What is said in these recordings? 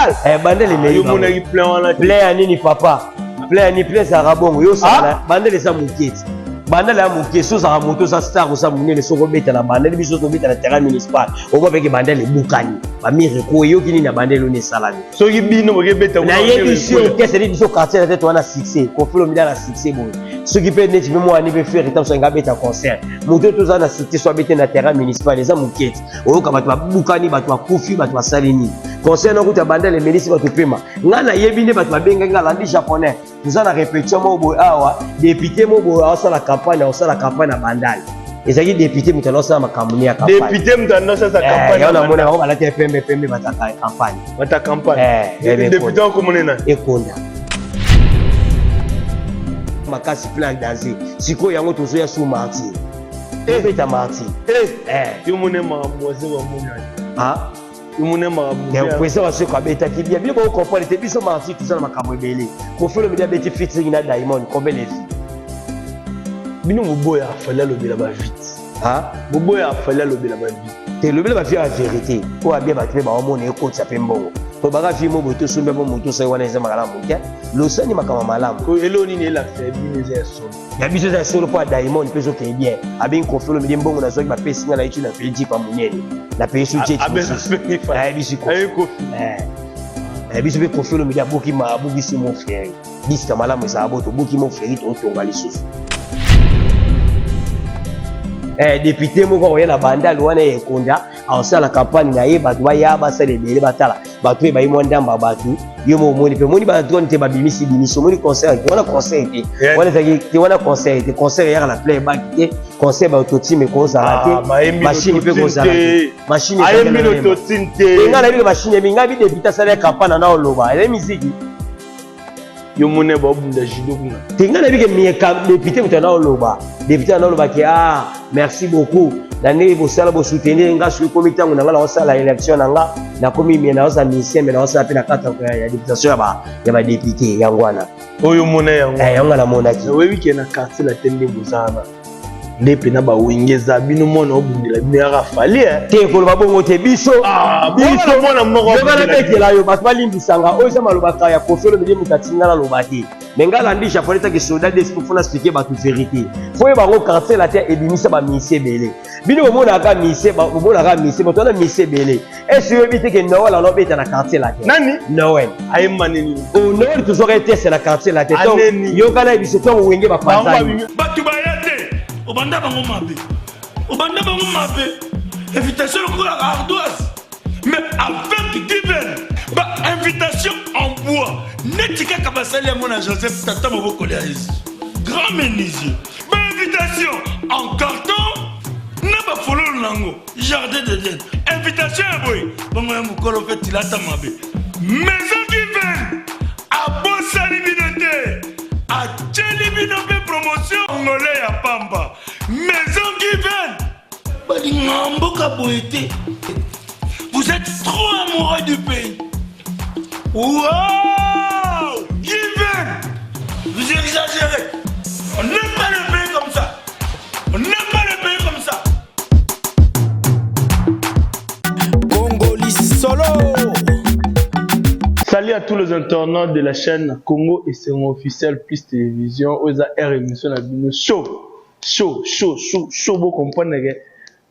bandal. Bandal est meilleur. Yo mon équipe plein plein nini papa. Plein ni plein ça rabon. Yo ça bandal est ça mouketi. Bandal a mouketi so ça moto ça star ou ça mouné le soko beta na bandal biso to beta na terrain municipal. On va que bandal est boukani. Ba mire ko yo kini na bandal on est salami. So ki bino ke beta. Na yebi si o kese di biso quartier na tête on a succès. Ko folo mi da na succès bon. Ce qui peut être moi ni faire état so nga beta concert. Moto to za na succès so beta na terrain municipal les a mouketi. O ka batwa boukani batwa kufi batwa salini. Concert na kuta bandal les ministres batwa pema. Nga na yebi ne batwa benga nga landi japonais. Nous avons répétition mobo awa député mobo awa la campagne à bandal. Et ça qui député mutano sa makamuni ya campagne. Député mutano sa campagne. Ya na mona ba la PMB bataka campagne. Bata campagne. Député en commune et konda. Makasi plan danger. Siko yango tozo ya sous marti. Beta marti. Yo mone ma moise wa mona. Ah Imune marabu. Ya kwesa washo kwa beta kibia. Bien bon comprendre te biso marti tout ça na makambo ebele. Ko fait le media beti featuring na Diamond combien les filles. Bino moboya fallait le bela ba vite. Ah, moboya fallait le bela ba vite. Te le bela ba vite la vérité. Ko abia ba te ba omone ko tsa pembongo. To baga fi mo boto sumbe bo moto sai wana eza makala moke. Lo sani makama malamu. Ko elo ni la fait bino za so. Ya biso za solo po Diamond peso ke bien. Abi ko fait le media mbongo na zo ba pesi na itu na peji pa munyeni. Na pesu jet. Biso ko. Biso be ko fait le media boki ma boki si mon frère. Dis ka malamu sa aboto boki mon frère to tonga lisusu. Député moko oya na bandal wana ekonda awsa la campagne na ye batu ya ba sale bele batala batu ba yimo ndamba batu yo mo moni pe moni ba tonte ba bimisi bimiso moni concert wana concert te wana zaki wana concert ya la playback te concert ba autotime ko za raté machine pe ko za raté machine aye mino autotime te ngala bi machine mi ngabi député sale campagne na oloba ele musique yo mone ba bunda jido kuna tingana bike mieka député mutana oloba député na oloba ki merci beaucoup dani bo sala bo soutenir nga sur comité ngana ngala osala élection nga na komi mi na osa mission mais na osa pe na kata ya députation ya ba député yangwana oyo mone yango yangala monaki wewe ki na quartier la tende bozana ndepe na ba wengeza bino mona obundela bino ya rafali te ko ba bongo te biso biso mona moko yo bana tekela yo batwa limbisanga oyo sama lobaka ya kofelo medi mutatinga na lobaki mengala ndi japonais ke soldat des pour fona expliquer ba toute vérité faut ba ngo quartier la terre ebimisa ba mise belé bino mona ka mise ba mona ka mise ba tona mise belé est-ce que bité ke Noël la lobeta na quartier la terre nani Noël ay manini o Noël toujours été c'est la quartier la terre yo kana biso to wenge ba panza batu ba yate obanda bango mabe invitation pour la ardoise mais avec divers bah invitation en bois netika kabasali à mon Joseph tata maboko les grand menuisier bah invitation en carton na ba follow nango jardin de Dieu invitation boy bongo ya mukolo fait tilata mabe maison divers à bosali binote à Tchelibino promotion ngolé ya pamba maison divers vous êtes trop amoureux du pays. Wow! Given! Vous exagérez. On n'aime pas le pays comme ça. On n'aime pas le pays comme ça. Congolis Solo. Salut à tous les internautes de la chaîne Congo et c'est mon officiel plus télévision. Oza R émission na bino chaud, vous comprenez.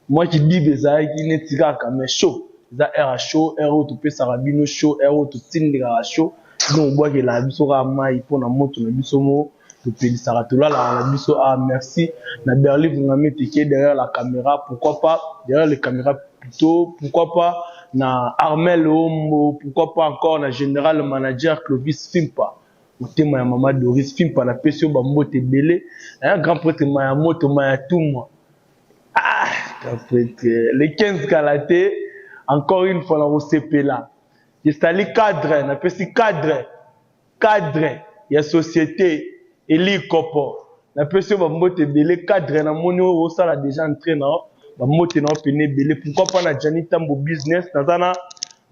Moi qui dis des aïe qui n'est tika comme chaud. Ça est chaud, est tout peut sarabino chaud, est tout tindra chaud. Donc on voit que la biso rama il pour na moto na biso mo to peli saratola la biso merci. Na Berlin vous m'avez tiqué derrière la caméra, pourquoi pas derrière les caméras plutôt, pourquoi pas na Armel Ombo, pourquoi pas encore na général manager Clovis Fimpa. Au thème ya maman Doris Fimpa na pesio ba mbote belé, un grand prêtre maya moto maya tout moi. Les 15 Kalaté, encore une fois, dans le CP là. Il y a des cadres, on appelle ça cadre, il y a société, et l'ICOPO. On appelle ça les cadres, on a déjà entré dans le pourquoi pas na Jani Tambo business, dans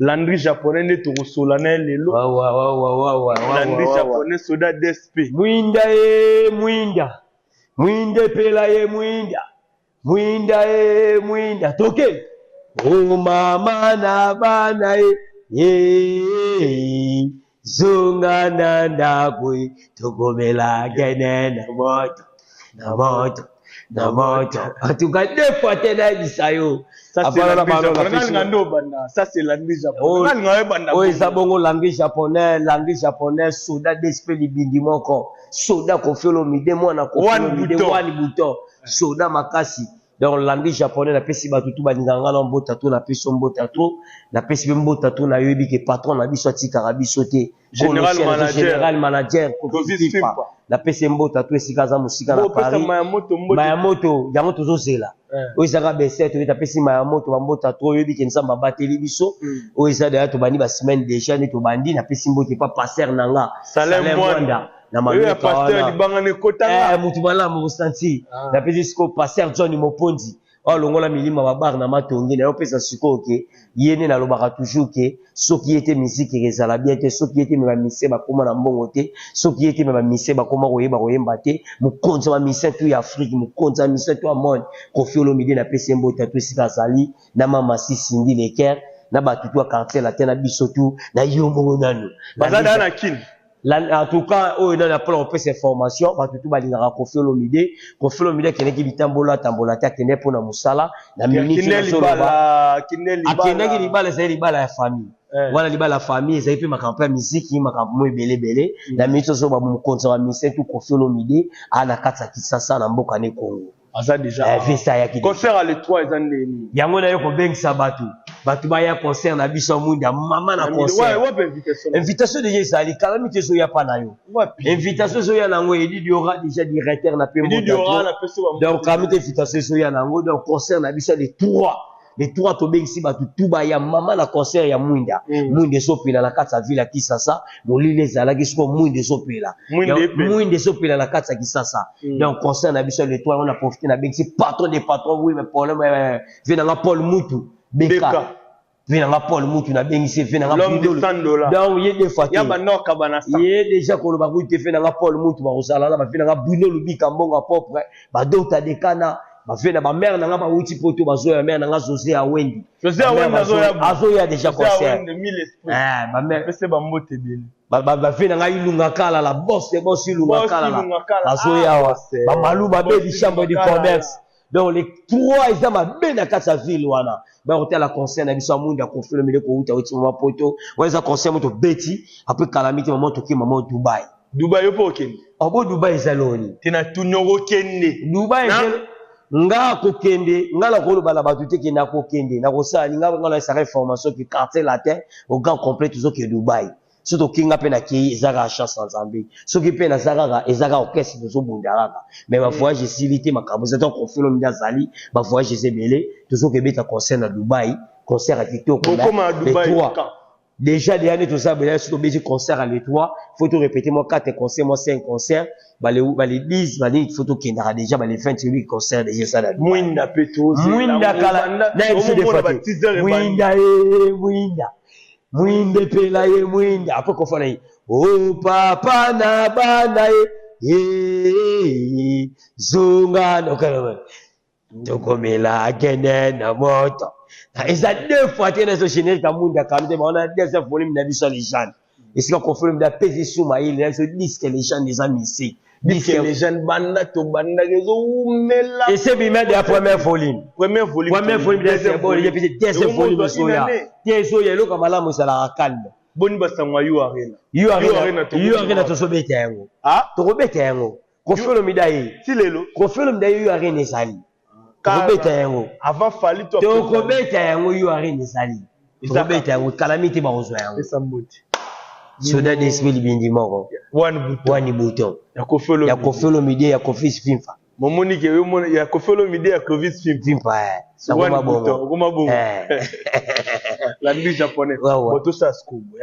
l'Andri japonais, n'est au solennel, et l'eau. L'Andri japonais, soda d'SP. Mwinda, pela mwinda, mwinda, toke. Oh mama na bana Zunga nanda kwe togomela gene na moto en tout cas 2 fois tena bisayo ça c'est la langue japonaise. Oh ça bongo langue japonais soda d'esprit libindi moko soda kofelo mide mwana kofelo mide wani buto soda makasi. Donc langue japonais na pesi batutu balinganga na mbota to na peso mbota to na pesi mbota to na yobi ke patron na biso atika biso te général manager Covid na pesi mbota to esika za musika na Paris mayamoto yango tozozela oizaka bese to ta pesi mayamoto mbota to yobi ke nsamba bateli biso oiza de to bani ba semaine déjà ni to bandi na pesi mbota pas passer nanga Salem Mwanda na maman pasteur libangane kotanga mutu malamu usanti na pesi siko pasteur John Moponzi o longola milima babar na matongi na yo pesa siko ke yene na lobaka toujours ke soki était musique ezala bien te soki était me ba mise ba koma na mbongo te soki était me ba mise ba koma koyeba te mukonza ba mise tu ya Afrique mukonza mise tu amone Koffi Olomide na pesi mbota tu sika zali na mama Sisindi Leker na batutu ya quartier la tena biso tu na yo mbongo nanu bazada na kin. En tout cas, on a appelé ces formations, parce que tout le monde a Koffi Olomide qui est tambola qui est pour la musala, la ministre la famille. Voilà la famille, ils avaient fait ma campagne musique, ma campagne belé. La ministre so ba mu konza ministère tout Koffi Olomide à la katsa kisasa na mboka ne Congo. Ça déjà. Concert à l'étoile ils ont yango na yo ko bengisa batu baya concert na biso munda mama na concert invitation de Yesali calamité so ya pa na yo invitation so ya nango il y aura déjà directeur na pe donc calamité invitation so ya nango donc concert na biso les trois to bengisi batu tuba ya mama na concert ya mwinda mwinde so pila na katsa villa Kisasa molile zala kisko mwinde so pila na katsa Kisasa donc concert na biso les trois on a profité na bengisi patron des patrons oui mais problème vient Paul Mutu Beka vient Paul Mutu na bengisi vient l'homme de $100 donc il des fois ya banoka banasa il déjà ko ba ku te vient Paul Mutu ba osala na ba vient Bruno Lubika mbonga propre ba dota de kana ba vena ba mère na ba uti poto ba zoya mère na José Awendi azoya déjà concert ba mère pese ba mbote bien ba vena nga ilunga kala la boss ilunga kala azoya ba malu ba be di chambre du commerce donc les trois ils ont ben na kasa ville wana ba hôtel la concert na biso munda Koffi Olomide ko uta uti ma poto weza concert moto beti après calamité maman to ki maman Dubai yo pokende obo Dubai zaloni tina tunyoko kende Dubai nga ko kende nga la ko bala batu te kenda ko kende na ko sa nga na sa information ki quartier latin au grand complet toujours que Dubai surtout kinga pe na ki ezaka chance en Zambie so ki pe na zaka ezaka orchestre de zo bundalaka mais ba voyage civité makambo za donc Koffi Olomide azali ba voyage zebele toujours que beta concert na Dubai concert à Kitoko déjà les années tout ça mais surtout beti concert à l'étoile faut tout répéter moi 4 concerts moi 5 concerts les 10 il faut tout qu'il y a déjà les 28 concerts déjà ça là mwinda peto mwinda kala na episode de fois mwinde pela ye mwinda après qu'on fait oh papa na bana ye zunga nokala tokomela gene na moto et ça 2 fois tena so générique à mwinda kamite on a deuxième volume na biso les jeunes et c'est qu'on confirme da pesi suma il y a ce disque les jeunes des amis disque les jeunes banda to banda gezo umela et c'est bien de la première volume deuxième volume il y a peut-être deuxième volume soya tesoya lo kamala musala calme boni basangwa yu arena to so beta yango to beta yango Koffi Olomide yi si lelo Koffi Olomide yu arena esali to beta yango avant fali to beta yango yu arena esali to beta yango calamité ba ozwa yango esa mboti soda d'esprit libindi moko wani bouton ya Koffi Olomide ya Koffi Fimfa momoni ke ya Koffi Olomide ya Clovis Fimfa ça va bongo la nuit japonais boto sa skubu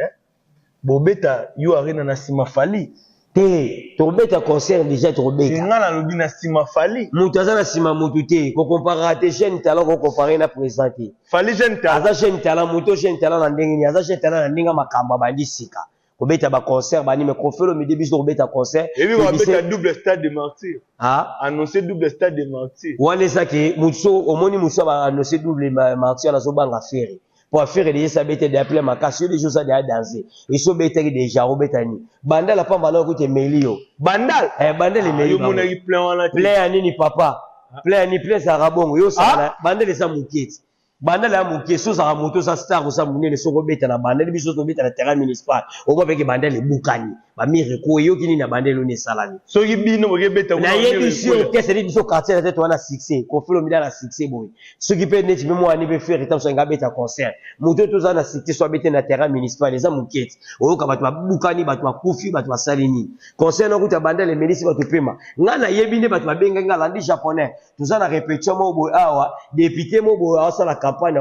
bobeta yu arena na sima fali te to beta concert déjà to beta nga na lobi na sima fali mutu aza na sima mutu te ko comparer te jeune talent ko comparer na présenter fali jeune talent aza jeune talent mutu jeune talent na ndenge ni aza jeune talent na ndenge makamba bandi sika ko beta ba concert bani me Koffi Olomide biso ko beta concert et puis on beta double stade de martyr annoncer double stade de martyr wana saki mutu omoni mutu ba annoncer double martyr na zo banga feri pour faire des ça bête d'appeler ma casse des choses à danser ils sont bête déjà robetani bandal la pas malheur que melio Bandal. bandal les melio Yo mona plein wana. plein ani papa plein ni plein ça rabongo yo ça bandal ça muketi bandal la muketi so ça moto ça star ça munene so robeta na bandal biso to beta na terrain municipal au moins avec bandal les bukani ba mire ko yo kini na bandal lo ne salami So bino bo beta na yebi si o kese di biso quartier la tête wana succès ko filo mida na succès boy ce qui peut net même ani be faire étant so ngabeta concert moto to za na succès so beta na terrain municipal les muketi o ka batwa bukani batwa kufi batwa salini concert no kuta bandal les ministres batwa pema ngana yebi ne batwa benga ngala ndi japonais to za na répétition mo boy awa député mo boy awa la campagne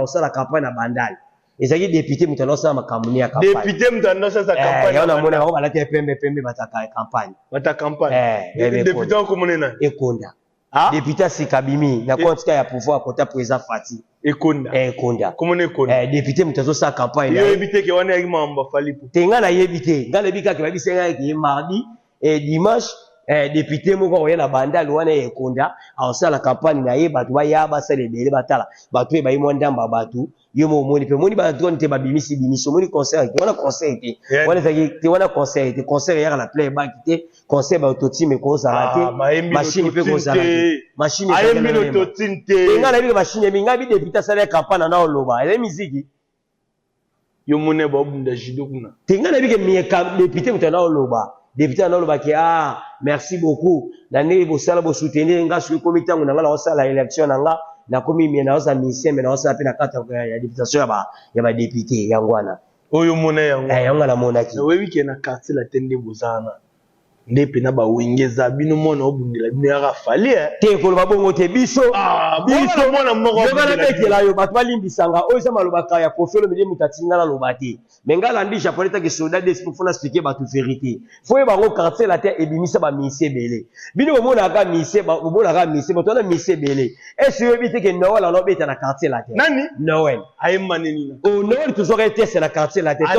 na bandal ezaki député mutano sa makamuni ya campagne député mutano sa campagne ya na mona ko balate pembe bataka campagne bata campagne député ko monena ekonda député sikabimi na kontika ya pouvoir kota président Fati ekonda ko mona ekonda député mutazo sa campagne yo ebité ke wana yaki mamba falipo tenga na yebité ngale bika ke babisenga ki mardi et dimanche député moko oya na bandal wana ekonda awsala campagne na ye batu ba yaba sale bele batala batu e bayi mwandamba batu yo mo moni pe moni ba drone te ba bimisi moni concert wana concert te wana zaki te wana concert ya la playback te concert ba autotime ko zarate machine pe ko zarate machine ayembi autotime te ngala bi machine mi ngabi député sala campagne na oloba ele musique yo mone ba bunda jido kuna te ngala bi ke mi député mutana oloba député na oloba ki merci beaucoup nani bo sala bo soutenir nga sur comité ngana ngala osala élection nga na komi mi na osa mission me na osa pe na kata ya députation ya ba député yangwana oyo mona yango yangwana mona ki we weekend na quartier la tende bozana ndepe na ba wengeza bino mona obundela bino ya fali te ko ba bongo te biso biso mona moko ngala bekela yo batwa limbisanga oyo sama lobaka ya profilo midi mutatinga na lobati mengala ndi japonais ta ke soldat des pour fona expliquer ba toute vérité faut ba quartier la terre ebimisa ba mise belé bino bomona ka mise ba bomona ka mise ba tona mise belé est-ce que bité ke Noël na beta na quartier la terre nani Noël ay maneni o Noël toujours été c'est na quartier la terre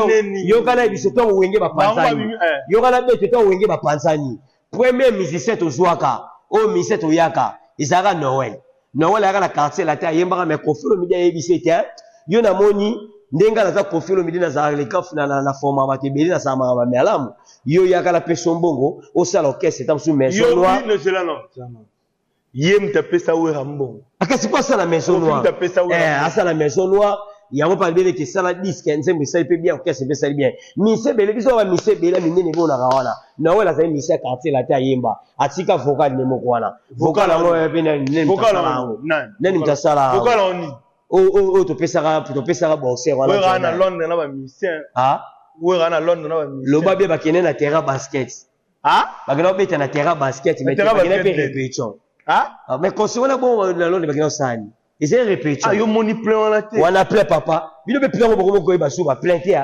yo kana biso to wenge ba panzani yo kana bete to wenge ba panzani premier musicien to zwaka o musicien to yaka izaka Noël aka na quartier la terre yembaka mais confilo media ebisé terre yo na moni ndenga na za confilo media na za le kaf na forma ba tebeli na sa ma melamu yo yaka la peso mbongo o sala orchestre tamsu maison noire yo no non yem ta pesa we rambo akasi pas ça la maison noire asa la maison noire yango pa bele ke sala disque nzembe sai pe bien orchestre pe sala bien mise bele biso ba mise bele minene bona kawana na wala za mise quartier la ta yemba atika vocal ne moko wana vocal ngo pe ne nani mtasala vocal oni o to pesa boxer wana we na Londres na ba musicien we na Londres na ba musicien loba be bakene na terrain basket bakena beta na terrain basket mais bakena pe répétition mais quand on a bon na Londres bakena sani ils ont répété yo moni plein wana te wana plein papa bino be plein boko ko ba so ba plein te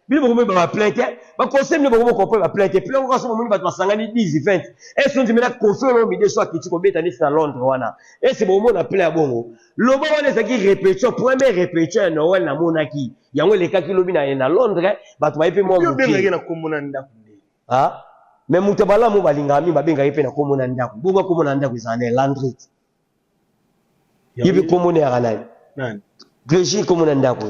bino boko ba plein te ba conseil bino boko ko ba plein te plein ko so moni ba masangani 10 20 et son dimena confirme mi de so akiti ko beta ni na Londres wana et c'est bon mona plein bongo loba wana zaki répétition première répétition na wana monaki yango le kaki lobi na Londres ba to ba pe mo yo benga na komona ndako mais mutabala mo balinga mi ba benga yepe na komona ndako bongo komona ndako izane Landry yibi komona ya kanani nani Grégie komona ndako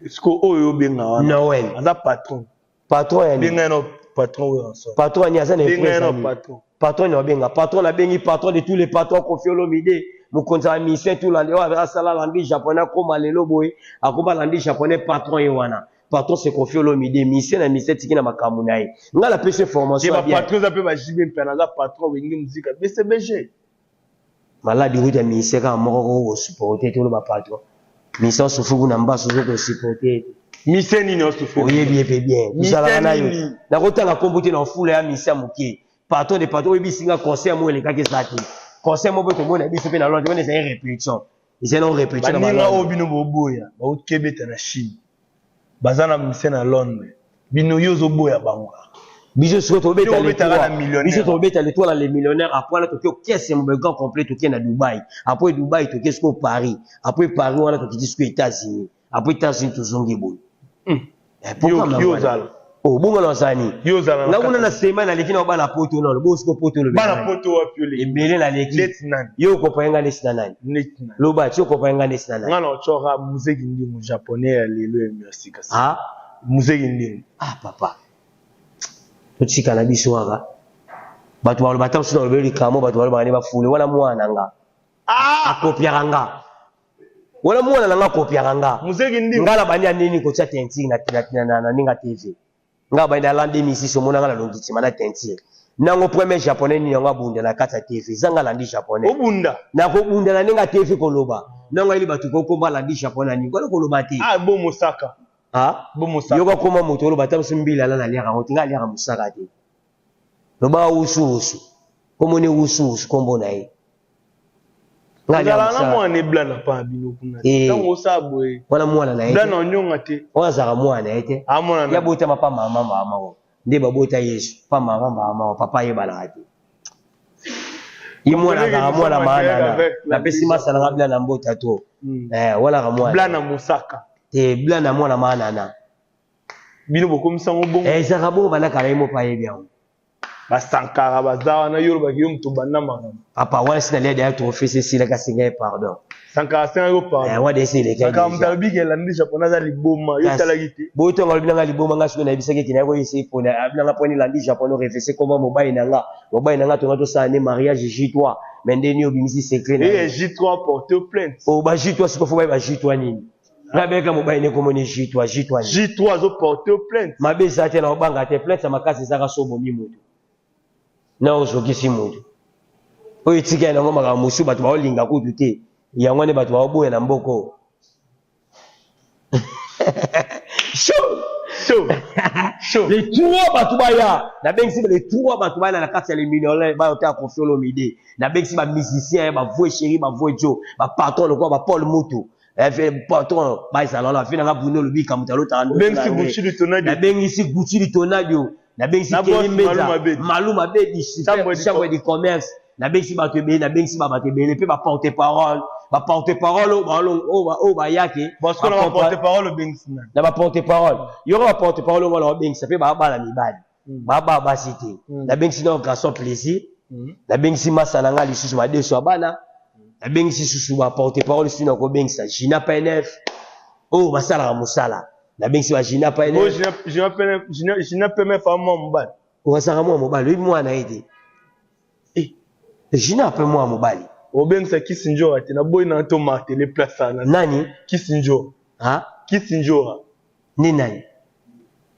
Est-ce oyo benga wana Noël aza patron ya benga no patron we ensemble patron ni aza na benga no patron na benga patron na bengi patron de tous les patrons Confiolo Mide mokonza ya mission tout lande wa asala landi japonais koma lelo boy akoba landi japonais patron ye wana patron c'est Confiolo Mide mission na mission tiki na makamu na ye ngala pese formation bien patron za pe ba jibe mpena za patron wengi muzika BCBG maladi route ya mission ka moko ko supporter tout le patron mission sofuku na mbaso ko supporter mission ni no sofuku oyebi epe bien usala na yo na kotanga kombuti na fula ya mission moke patron de patron oyebi singa conseil mo eleka ke sati conseil mo boto mo na biso pe na Londres on est répétition ils ont répétition na bana obino boboya ba ukebeta na Chine bazana mission na Londres bino yozo boya bango biso so to beta millionnaire biso to beta l'étoile les millionnaires après là to ke caisse mo grand complet to ke na Dubaï après Dubaï to ke sko Paris après Paris wana to ke sko États-Unis après États-Unis to zongi boy yo zala Oh, bon, on a Yo zala. Là, on a la semaine, à l'équipe, on a la poto, non, le beau poto, le Bana poto wa piole. Et belé la l'équipe. Letnan. Yo, comprends, nga nesinanan. Letnan. Loba, tu comprends, nga nesinanan. Nga no chora musée gindi mu japonais lelo merci kasi. Ah? Musée gindi. Ah, papa. Tout ce cannabis waka. Batu wa lobata usuna lobeli kamo, batu wa lobani ba fule, wala mwana nga. Ah! Akopiaranga. Wala mwana nga kopiaranga. Musée gindi. Ngala bani nini ko cha tenti na ninga TV. Nga bani landi misi so mona ngala longiti mana tenti. Nango premier japonais ni nga bunda na kata TV. Zanga landi japonais. Obunda. Na ko bunda na ninga TV ko loba. Nango ili batu ko komba landi japonais ni ko loba ti. Ah, bon Mosaka. Ah? Bon Mosaka. Yoga koma moto loba tamsumbila la na liaka ngotinga liaka musaka ti. Loba usu. Komo ni usu kombo na yi. Ngala na mwana blana pa bino kuna. Tango sabwe. Wala mwana na yete. Blana onyonga te. Wala zaka mwana yete. Amona na. Ya bota mapa mama wo. Nde babota Yesu. Pa mama papa yebala ati. Yi mwana zaka mwana maana. Na pesi masala ngabla na mbota to. Wala ga mwana. Blana Mosaka. Te blana mwana maana na. Bino bokomisa ngobongo. Zaka bongo bana kala imo pa yebya. Basankara bazawa na yoro bakiyo mtu bana magam. Papa wala sina lede ya to office sila ka singa pardon. Sankara singa yo pardon. Wa de sile ka. Sankara mtalabike landi japonais za liboma yo tala gite. Boto ngalo binanga liboma ngaso na bisake kina ko yisi pona abinanga poni landi japonais refese comment mobile nanga to ngato sa ne mariage J3 mendeni obimisi secret na. J3 porter plainte. O ba J3 siko fo ba J3 nini. Ngabeka mobile ne komo ni J3 J3 zo porter plainte. Mabeza te na obanga te plainte makasi zaka sobo mimudu. Na ozokisi mudu oyo tika na ngoma ka musu batu baolinga kutu te yango ne batu baoboya na mboko show les trois batu baya na bengisi les trois batu baya na kati ya les millionnaires ba ota confiolo mide na bengisi ba musicien ba voix chéri ba voix jo ba patron le quoi ba Paul Mutu patron ba salon la fina nga Bruno Lubika mutalo ta ndo bengisi Gucci du Tonadi na bengisi Gucci du Tonadi na bengisi Maluma Bedi chambre de commerce na bengisi bato be na bengisi ba bato be pe ba porte parole o ba yake parce que na porte parole bengisi na ba porte parole yoro ba porte parole wala bengisi pe ba bala mibali ba cité na bengisi na garçon plaisir na bengisi masana nga lisusu ba deso bana na bengisi susu ba porte parole sino ko bengisa Gina PNF o basala musala na bengisi wa Gina PNF Gina PNF fa mobali o saka mobali lui mwana ide Gina pe mobali o bengisa Kisinjora te na boy na to marteler place na nani Kisinjora Kisinjora ni nani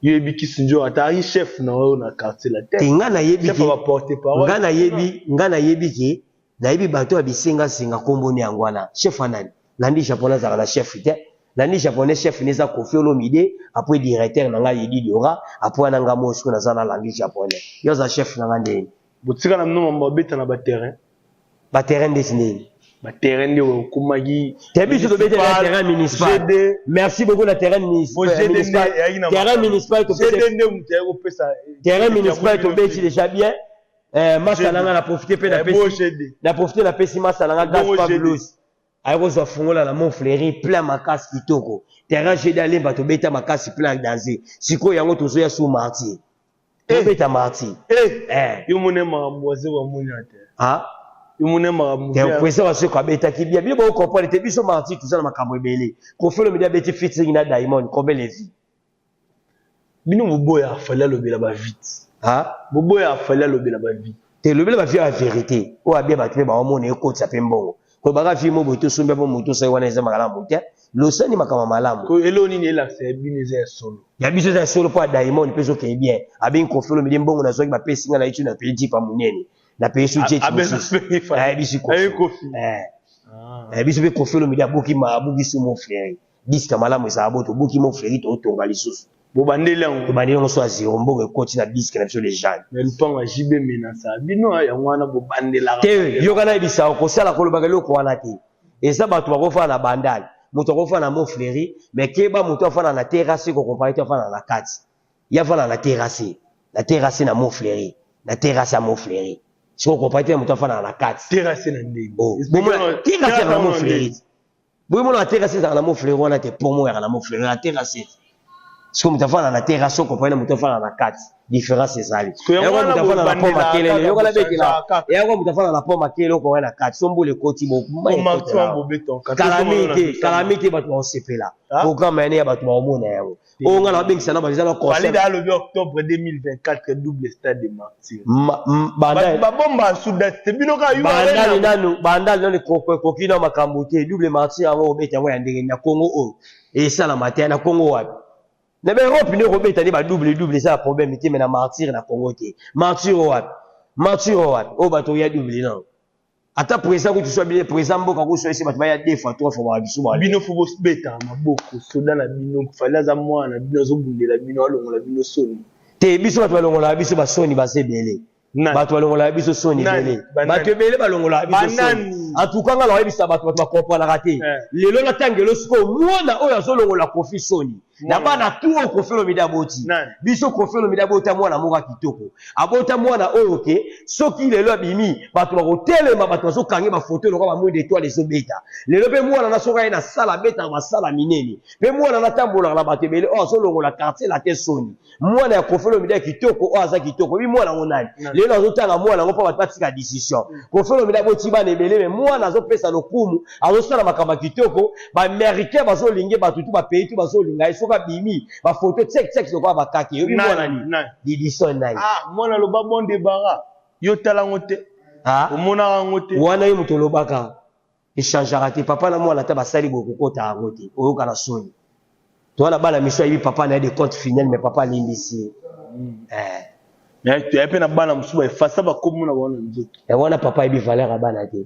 yebi Kisinjora ta ri chef na o na quartier la tête ngana yebi ki va porter parole ngana yebi ki na yebi bato abisenga singa kombo ni angwana chef anani landi japonais za la chef te landi japonais chef neza Kofiolo Mide après directeur na nga yedi diora après na nga mosiko na zana landi japonais yo za chef na nga ndeni botika na mno mabeta na ba terrain dessiné ba terrain de okumagi tebiso do bete na terrain municipal merci beaucoup la terrain municipal terrain municipal to terrain municipal to beti déjà bien masalanga na profiter pe na profiter na pesi masalanga Gaspard Blues ayoko zo fungola na Montfleury plein makasi kitoko terrain GD aller bato beta makasi plein danger siko yango tozo ya sous martyr beta martyr yo mone maramboise wa munyate yo mone maramboise te kwesa wa siko beta ki bien bo comprendre te biso martyr tout ça na makambo ebele Kofiolo Mide beti featuring na Diamond combien les vies bino boboya afala lobela ba vite boboya afala lobela ba vite te lobela ba vie la vérité o abia ba tebe ba omona ekotsa pe mbongo ko baka fi mo boto sumbe bo moto sai wana eza makala motia lo sani makama malamu ko eloni ni ela se bino eza solo ya biso za solo pa Diamond peso ke bien abin Kofiolo Mide mbongo na zoki ba pesinga na itu na peji pa munene na pesu jet biso biso pe Kofiolo Mide aboki mabuki sumo Montfleury diska malamu esa aboto boki Montfleury to tonga lisusu bo bandeli yango to bandeli yango so aziro mbongo ekoti na diska na biso les gens mais le temps JB menasa bino ya wana bo bandela te yo kana bisa ko sala ko lobaka loko wana te eza bato bakofana na bandali moto akofana na Montfleury mais keba moto afana na terrasse ko comparer to afana na kati ya fana na terrasse na Montfleury na terrasse à Montfleury siko comparer moto afana na kati terrasse na ndenge bon terrasse na Montfleury bon mo na terrasse na Montfleury wana te pour moi na Montfleury na terrasse Parce que mutafana na terrasse comprendre mutafana na 4 différence ezali que et yango mutafana na bandela poma kele kaka yoko la bochange bekela kaka. et yango mutafana na poma kele ko na 4 sombo le koti bo calamité batu ba sepela programme ene ya batu ba omona yango o ngala bengisa na bazala concert valide à le octobre 2024 double stade de Martyrs banda ba bomba souda tebino ka yuba banda nanu banda nanu koki na makambo te double Martyrs yango obeta yango ya ndenge na Congo o et ça la matin na Congo wapi na ba Europe ni robeta ni ba double ça problème te mais na Martyrs na Congo te Martyrs wapi o bato ya double non ata président ko tu sois bien président mboka ko so ese bato ba ya 2 fois 3 fois ba biso ba bino faut beta maboko soda na bino fala za mwana bino zo bundela bino alongola bino soni te biso bato balongola biso ba soni ba sebele bato balongola biso soni bele bato bele balongola biso soni en tout cas ngala yebisa bato ba comprendre raté lelo na tangelo siko mwana oyo azolongola kofi soni na bana tuo kofelo midaboti biso kofelo midabota mwana moka kitoko abota mwana oyo ke soki lelo abimi bato bakotelema bato bazokange ba photo lokwa ba mwinde étoile ezobeta lelo pe mwana na soka na sala beta ba sala minene pe mwana na tambola na bato bele o azolongola quartier la te soni mwana ya kofelo midabota kitoko o aza kitoko bi mwana onani lelo azotanga mwana ngo pa bato batika decision kofelo midaboti bana ebele me mwana azopesa lokumu azosala makamba kitoko ba américain bazolinge bato tu ba pays tu bazolinga soka bimi ba photo check lokwa ba kaki yobi mwana ni didison nai mwana lo ba bon debara yo tala ngote omona ngote wana yo muto lobaka échangera te papa na mwana ta basali boko kota ngote oyoka na soni to wana bana mission yebi papa na des comptes final mais papa limbisi mais tu as pe na bana musuba efasa ba komuna wana nzoto ya wana papa yebi valeur bana te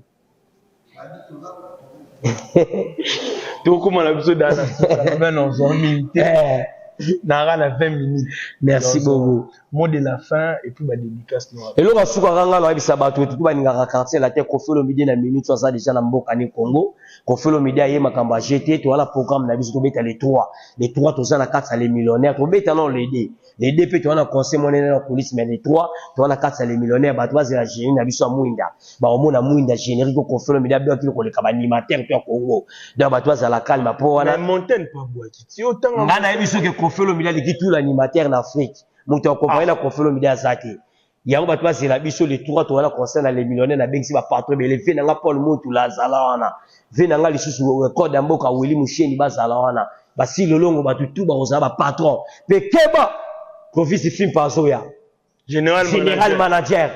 tu comment la biso dana ben non 20 minutes na 20 minutes merci beaucoup mot de la fin et puis ba dédicace noir et loka suka ranga la bisa bato tout ba ninga quartier la te kofelo midi na minute ça déjà na mboka ni Congo kofelo midi aye makamba GT to wala programme na biso to beta les 3 to za na 4 les millionnaires to beta non les deux peut on a conseil monene na police mais les 3 to na 4 les millionnaires ba to za génie na biso mwinda ba omona mwinda générique ko kofelo midi abio kilo ko le kaba animateur to Congo da ba to za la calme po wana montagne pas boîte ti autant ngana biso ke kofelo midi li tout l'animateur en Afrique muto accompagner na kofelo midi azaki yango bato bazela biso les 3 to wana concerne les millionnaires na bengisi ba patron be le fait na Paul Mutu la zala wana ve na ngali susu record ya mboka Willy Musheni bazala wana basi lolongo bato tout ba ozala ba patron pe keba profite film pa azoya général manager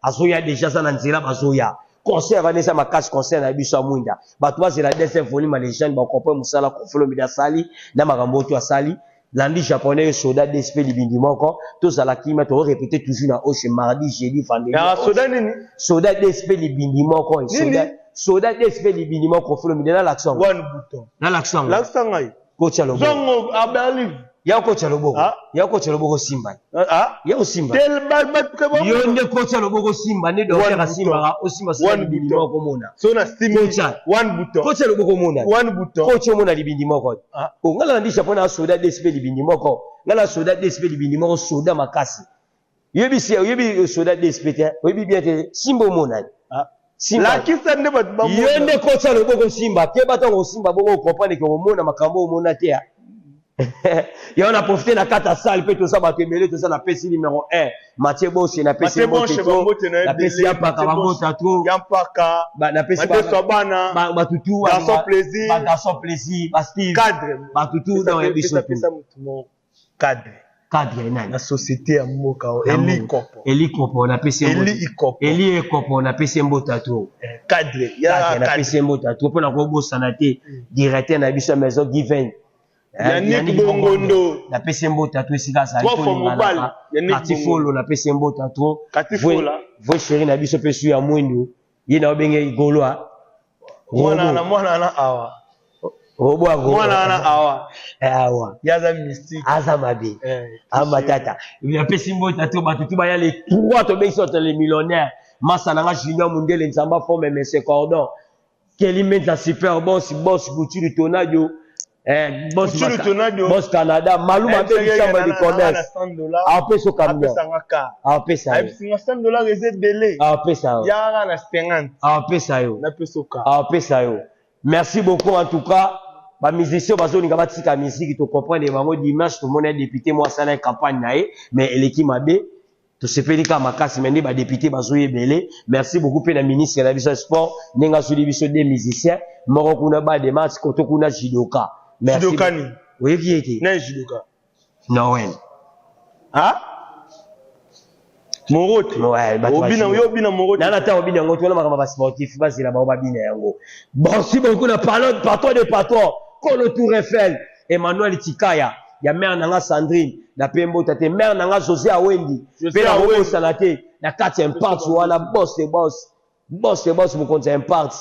azoya déjà ça na nzela bazoya concert vanessa makasi concert na biso amwinda bato bazela deuxième volume les jeunes ba comprendre musala kofelo midi asali na makambo to asali Landi japonais soldat d'SP libindi moko tous à la kima to répéter toujours na au mardi jeudi vendredi soldat d'SP libindi moko soldat d'SP libindi moko faut le mettre dans l'action one bouton dans l'action ngai coach alobo zongo aberli ya coach alobo simba ya simba tel bat ke bon yo nde coach alobo simba ne do ka simba o simba so libindi moko mona so na steam one bouton coach alobo mona one bouton coach mona libindi moko o ngala ndi japonais soldat d'SP libindi moko ngala soldat d'SP libindi moko soldat makasi yebi soldat d'SP te yebi bien te simba mona la kisa nde bat ba yo nde coach alobo simba ke batongo simba boko comprendre que o mona makambo o mona te et on a profité la carte à salle peut tout ça ba tebele tout ça la PC numéro 1 Mathieu Bosse na PC la PC ya paka bangota trop ya paka ba na PC ba tutu garçon plaisir ba Steve cadre ba tutu dans les biso cadre nani la société ya mboka Eli Kopo na PC Eli Kopo na PC mbota trop cadre ya na PC mbota trop pour na ko bossa na te directeur na biso maison given Yannick Bongondo na pese mbota to esika za mobile Katifolo na pese mbota to Katifola vo chéri na biso pesu ya mwendo ye na obenge igolwa mwana na awa robo ago mwana na awa yaza mystique azamabe amatata na pese mbota to batutu ba ya les 3 to bengso les millionnaires masa na junior mundele nzamba forme monsieur cordon Kelly Menza super boss Bouture Tonadio boss Canada maluma be chambre de commerce a peso camion a pesa $100 réserve délai a pesa yara na 50 a pesa yo na peso ka a pesa yo merci beaucoup en tout cas ba musicien bazolinga batika musique to comprendre bango dimanche tout monde est député moi ça na campagne nae mais eleki mabe to sepeli ka makasi mais ba député bazoye belé merci beaucoup pe na ministre na biso sport nenga suli biso des musiciens moko kuna ba des matchs koto kuna judoka merci judoka ni oui vieki na judoka non ouais ah Morote. Ouais, Obina Morote. Nana ta obina ngo tona makama ba sportif bazila ba bina yango. Bon si beaucoup na parlons patron de patron, Kolo Tour Eiffel, Emmanuel Tikaya, ya mère nanga Sandrine, na Pembo tate mère nanga José Awendi, pe na Woko Salate, na 4e partie wana boss mu konta impact.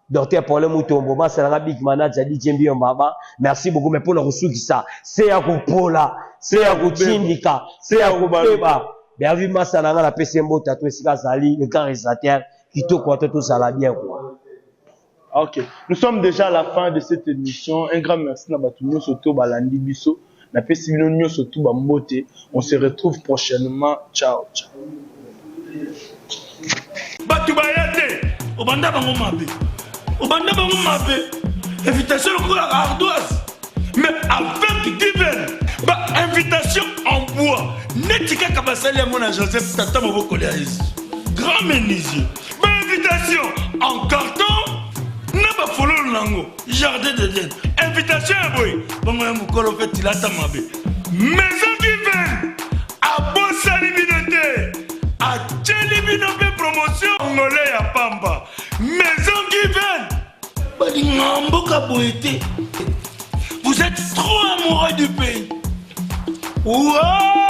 Docteur Paul Mutombo, ba sala big manager DJ Mbio Baba. Merci beaucoup mais pour le resuki ça, c'est ya kopola, c'est ya kochindika, c'est ya kobeba. Bienvenue Massananga la PCMO tatoué Sika Zali, le grand réalisateur qui tout quoi tout ça la bien quoi. OK. Nous sommes déjà à la fin de cette émission. Un grand merci na batunyo soto balandi biso. Na PCMO nyo soto ba mbote. On se retrouve prochainement. Ciao ciao. Batu bayate, obanda bango mabe. Obanda bango mabe. Invitation pour la ardoise. Mais avec divin. Bah, invitation en bois. Netika Kabasali à mon Joseph Tata Moboko Léaïs. Grand menuisier. Bah, invitation en carton. N'a pas follow le lango. Jardin de laine. Invitation à boy. Bon, moi, mon colo fait il a ta mabe. Maison divine. À Bossa Libinoté. À Tchelibinoté promotion. Angolais à Pamba. Maison divine. Bah, l'ingambo kaboété. Vous êtes trop amoureux du pays. Wow!